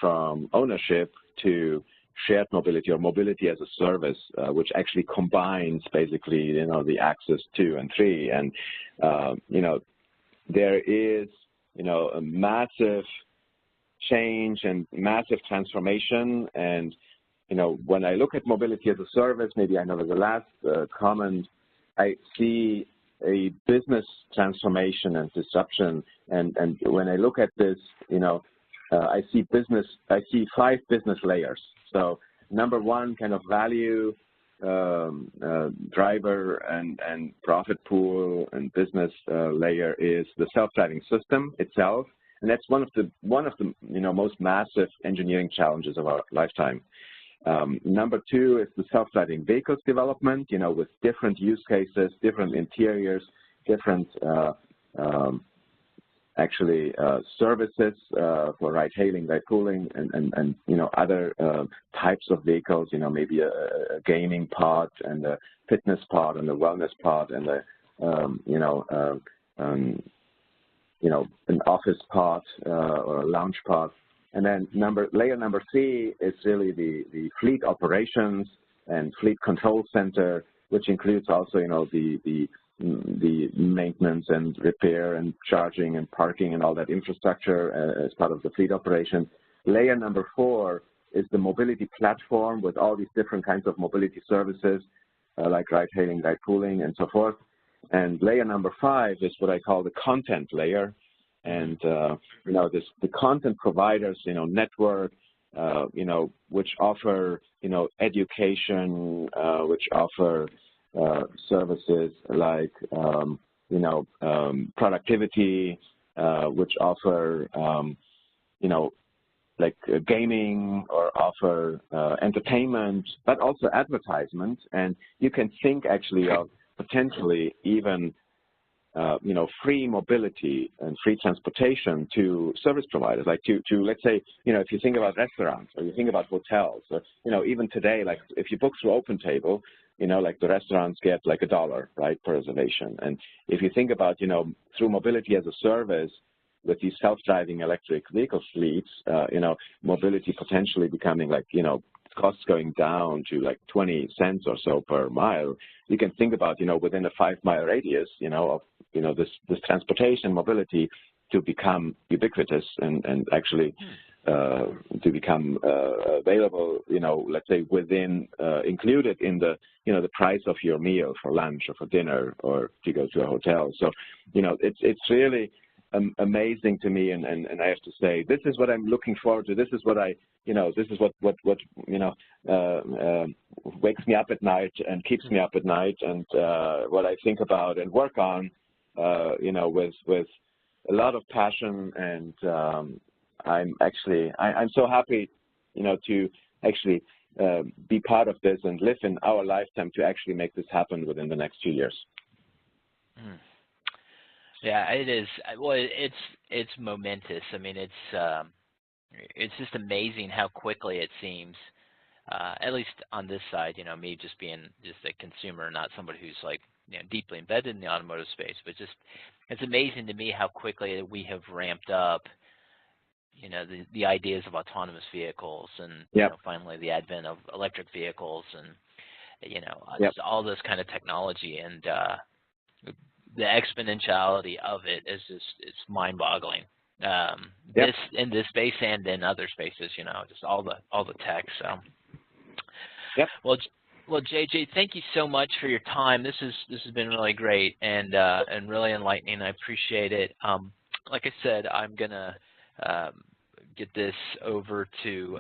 from ownership to shared mobility or mobility as a service, which actually combines basically, the axis 2 and 3. And, there is, a massive change and massive transformation. And, when I look at mobility as a service, maybe I know as the last comment, I see a business transformation and disruption. And when I look at this, I see 5 business layers. So number one, kind of value driver and profit pool and business layer is the self-driving system itself, and that's one of the most massive engineering challenges of our lifetime. Number two is the self-driving vehicles development, with different use cases, different interiors, different services for ride-hailing, ride-pooling, and other types of vehicles. Maybe a gaming part and a fitness part and a wellness part and an office part or a lounge part. And then layer number 3 is really the fleet operations and fleet control center, which includes also the maintenance and repair and charging and parking and all that infrastructure as part of the fleet operation. Layer number 4 is the mobility platform with all these different kinds of mobility services like ride-hailing, ride-pooling, and so forth. And layer number 5 is what I call the content layer. And, the content providers, network, which offer, education, which offer services like, productivity, which offer, like gaming or offer entertainment, but also advertisement. And you can think actually of potentially even free mobility and free transportation to service providers, like to let's say, if you think about restaurants or you think about hotels, or, even today, like if you book through OpenTable, like the restaurants get like $1, right, per reservation. And if you think about, through mobility as a service with these self-driving electric vehicle fleets, mobility potentially becoming like, costs going down to like 20 cents or so per mile, you can think about, within a 5-mile radius, of, this transportation mobility to become ubiquitous and actually to become available, let's say within, included in the, the price of your meal for lunch or for dinner or to go to a hotel. So, it's really amazing to me, and I have to say, this is what I'm looking forward to. This is what this is what wakes me up at night and keeps me up at night, and what I think about and work on, with a lot of passion. And I'm so happy, to actually be part of this and live in our lifetime to actually make this happen within the next 2 years. Mm. Yeah, it is. Well, it's momentous. I mean, it's just amazing how quickly it seems. At least on this side, me just being just a consumer, not somebody who's like deeply embedded in the automotive space, but just it's amazing to me how quickly we have ramped up. The ideas of autonomous vehicles and finally the advent of electric vehicles and just all this kind of technology and. The exponentiality of it is it's mind-boggling. This in this space and in other spaces, just all the tech. So, well, JJ, thank you so much for your time. This has been really great and really enlightening. I appreciate it. Like I said, I'm gonna get this over to